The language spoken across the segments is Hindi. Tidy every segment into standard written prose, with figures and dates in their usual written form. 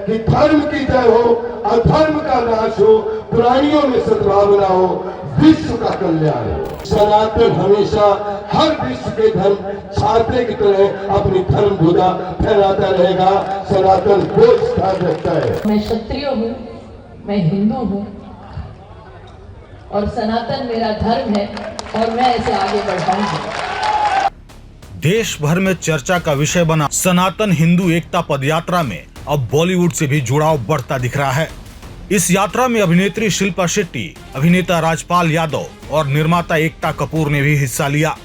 कि धर्म की जय हो, अधर्म का नाश हो, प्राणियों में सद्भावना हो, विश्व का कल्याण हो। सनातन हमेशा हर विश्व के धर्म छात्रे की तरह अपनी धर्म ध्वजा फहराता रहेगा। सनातन वो स्थान रखता है। मैं क्षत्रिय हूँ, मैं हिंदू हूँ और सनातन मेरा धर्म है और मैं इसे आगे बढ़ाऊंगी। देश भर में चर्चा का विषय बना सनातन हिंदू एकता पदयात्रा में अब बॉलीवुड से भी जुड़ाव बढ़ता दिख रहा है। इस यात्रा में अभिनेत्री शिल्पा शेट्टी, अभिनेता राजपाल यादव और निर्माता एकता कपूर ने भी हिस्सा लिया।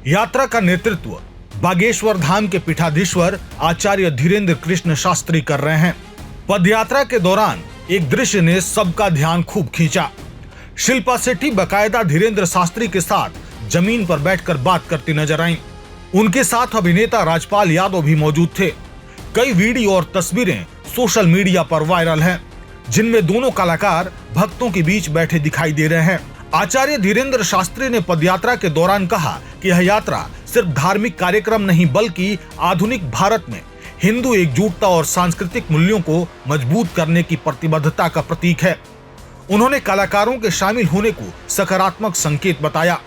यात्रा का नेतृत्व बागेश्वर धाम के पीठाधीश्वर आचार्य धीरेन्द्र कृष्ण शास्त्री कर रहे हैं। पदयात्रा के दौरान एक दृश्य ने सबका ध्यान खूब खींचा। शिल्पा शेट्टी बाकायदा धीरेन्द्र शास्त्री के साथ जमीन पर बैठकर बात करती नजर आईं। उनके साथ अभिनेता राजपाल यादव भी मौजूद थे। कई वीडियो और तस्वीरें सोशल मीडिया पर वायरल हैं, जिनमें दोनों कलाकार भक्तों के बीच बैठे दिखाई दे रहे हैं। आचार्य धीरेन्द्र शास्त्री ने पदयात्रा के दौरान कहा कि यह यात्रा सिर्फ धार्मिक कार्यक्रम नहीं बल्कि आधुनिक भारत में हिंदू एकजुटता और सांस्कृतिक मूल्यों को मजबूत करने की प्रतिबद्धता का प्रतीक है। उन्होंने कलाकारों के शामिल होने को सकारात्मक संकेत बताया।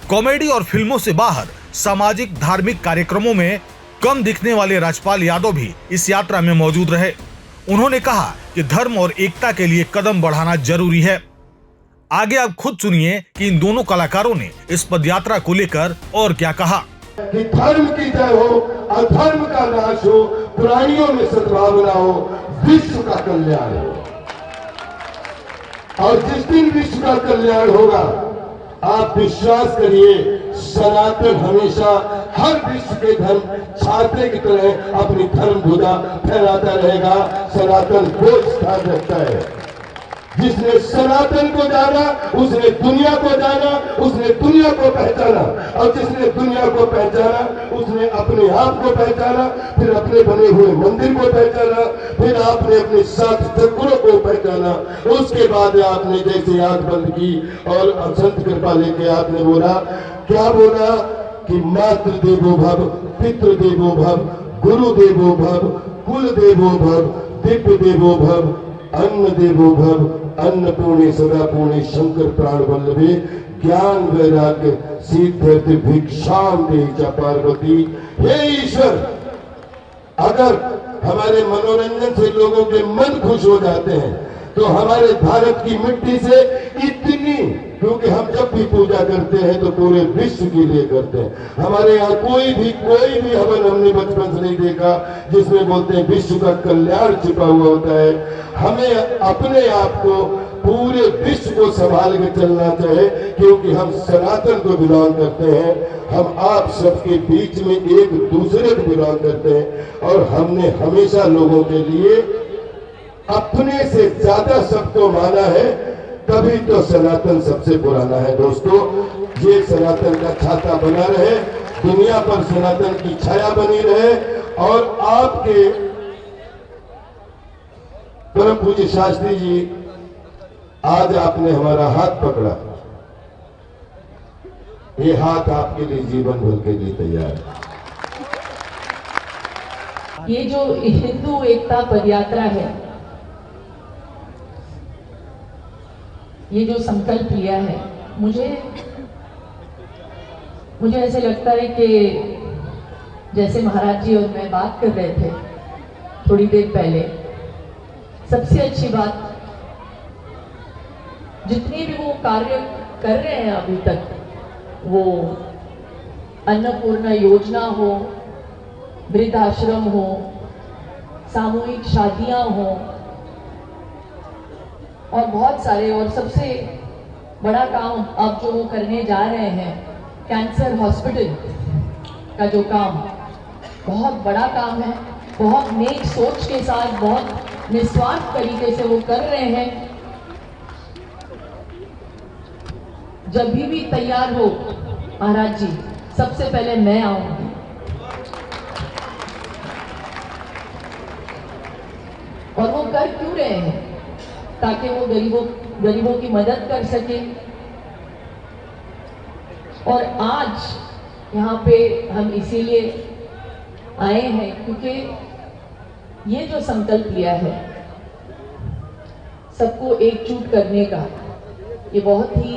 कॉमेडी और फिल्मों से बाहर सामाजिक धार्मिक कार्यक्रमों में कम दिखने वाले राजपाल यादव भी इस यात्रा में मौजूद रहे। उन्होंने कहा कि धर्म और एकता के लिए कदम बढ़ाना जरूरी है। आगे आप खुद सुनिए कि इन दोनों कलाकारों ने इस पदयात्रा को लेकर और क्या कहा। कि धर्म की जय हो, अधर्म का नाश हो, प्राणियों में सद्भावना हो, विश्व का कल्याण हो। और जिस दिन विश्व का कल्याण होगा, आप विश्वास करिए, सनातन हमेशा हर विश्व के धर्म छात्रे की तरह अपनी धर्म ध्वजा फहराता रहेगा। सनातन वो स्थान रखता है। जिसने सनातन को जाना उसने दुनिया को जाना, उसने दुनिया को पहचाना, और जिसने दुनिया को पहचाना उसने अपने आप को पहचाना, फिर अपने बने हुए मंदिर को पहचाना, फिर आपने अपने साथ चक्रों को पहचाना। उसके बाद आपने जैसे आंख बंद की और संत कृपा लेके आपने बोला, क्या बोला कि मातृ देवो भव, पितृ देवो भव, गुरु देवो भव, कुल देवो भव, दिव्य देवो भव, अन्न देवो भव, अन्नपूर्णे सदा पूर्णे शंकर प्राण वल्लभे, ज्ञान वैराग्य सिद्ध्यर्थ भिक्षाम देहि च पार्वती। हे ईश्वर, अगर हमारे मनोरंजन से लोगों के मन खुश हो जाते हैं तो हमारे भारत की मिट्टी से इतनी, क्योंकि हम जब भी पूजा करते हैं तो पूरे विश्व के लिए करते हैं। हमारे यहाँ कोई भी हवन हमने बचपन से नहीं देखा जिसमें बोलते हैं विश्व का कल्याण छिपा हुआ होता है। हमें अपने आप को पूरे विश्व को संभाल के चलना चाहिए, क्योंकि हम सनातन को बिलोंग करते हैं। हम आप सबके बीच में एक दूसरे को बिलोंग करते हैं और हमने हमेशा लोगों के लिए अपने से ज्यादा सबको माना है, तभी तो सनातन सबसे पुराना है। दोस्तों, ये सनातन का छाता बना रहे, दुनिया पर सनातन की छाया बनी रहे। और आपके परम पूज्य शास्त्री जी, आज आपने हमारा हाथ पकड़ा, ये हाथ आपके लिए जीवन भर के लिए तैयार है। ये जो हिंदू एकता पदयात्रा है, ये जो संकल्प लिया है, मुझे ऐसे लगता है कि जैसे महाराज जी और मैं बात कर रहे थे थोड़ी देर पहले, सबसे अच्छी बात, जितने भी वो कार्य कर रहे हैं अभी तक, वो अन्नपूर्णा योजना हो, वृद्धाश्रम हो, सामूहिक शादियां हो और बहुत सारे, और सबसे बड़ा काम अब जो वो करने जा रहे हैं, कैंसर हॉस्पिटल का जो काम, बहुत बड़ा काम है। बहुत नेक सोच के साथ, बहुत निस्वार्थ तरीके से वो कर रहे हैं। जब भी तैयार हो महाराज जी, सबसे पहले मैं आऊंगी। और वो कर क्यों रहे हैं? ताकि वो गरीबों की मदद कर सके। और आज यहाँ पे हम इसीलिए आए हैं क्योंकि ये जो संकल्प लिया है सबको एकजुट करने का, ये बहुत ही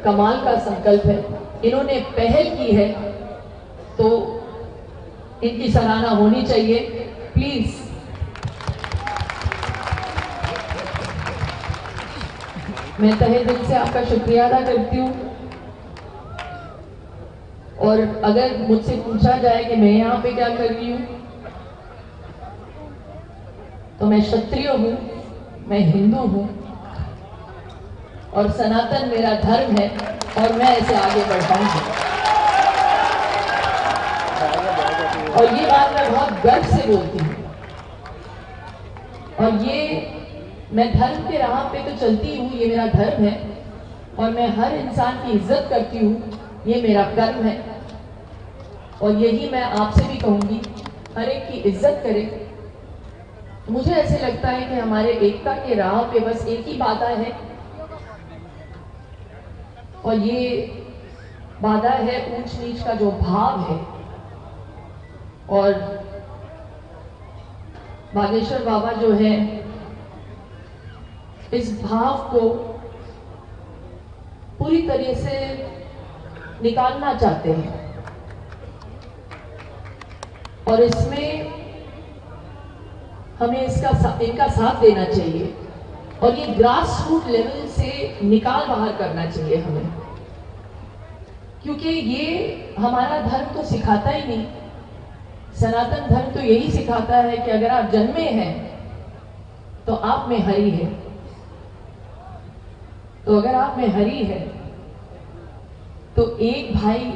कमाल का संकल्प है। इन्होंने पहल की है तो इनकी सराहना होनी चाहिए। प्लीज मैं तहे दिल से आपका शुक्रिया अदा करती हूँ। और अगर मुझसे पूछा जाए कि मैं यहाँ पे क्या कर रही हूँ, तो मैं क्षत्रिय हूँ, मैं हिंदू हूँ और सनातन मेरा धर्म है और मैं ऐसे आगे बढ़ पाऊंगी। और ये बात मैं बहुत गर्व से बोलती हूँ। और ये मैं धर्म के राह पे तो चलती हूँ, ये मेरा धर्म है और मैं हर इंसान की इज्जत करती हूँ, ये मेरा कर्म है। और यही मैं आपसे भी कहूँगी, हर एक की इज्जत करें। मुझे ऐसे लगता है कि हमारे एकता के राह पे बस एक ही बाधा है और ये बाधा है ऊंच नीच का जो भाव है। और बागेश्वर बाबा जो है इस भाव को पूरी तरह से निकालना चाहते हैं और इसमें हमें इनका साथ देना चाहिए और ये ग्रास रूट लेवल से निकाल बाहर करना चाहिए हमें, क्योंकि ये हमारा धर्म तो सिखाता ही नहीं। सनातन धर्म तो यही सिखाता है कि अगर आप जन्मे हैं तो आप में हरि है, तो अगर आप में हरि है तो एक भाई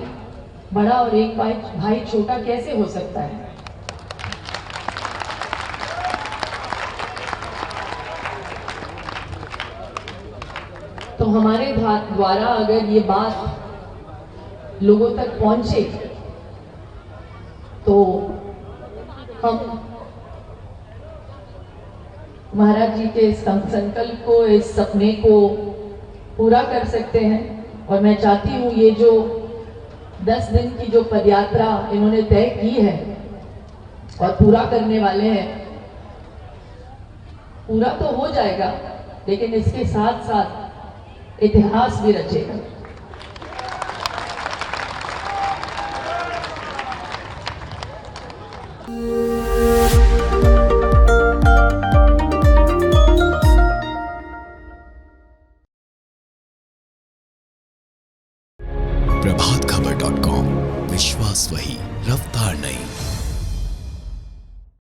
बड़ा और एक भाई छोटा कैसे हो सकता है। तो हमारे द्वारा अगर ये बात लोगों तक पहुंचे तो हम महाराज जी के संकल्प को, इस सपने को पूरा कर सकते हैं। और मैं चाहती हूँ ये जो 10 दिन की जो पदयात्रा इन्होंने तय की है और पूरा करने वाले हैं, पूरा तो हो जाएगा लेकिन इसके साथ साथ इतिहास भी रचेगा।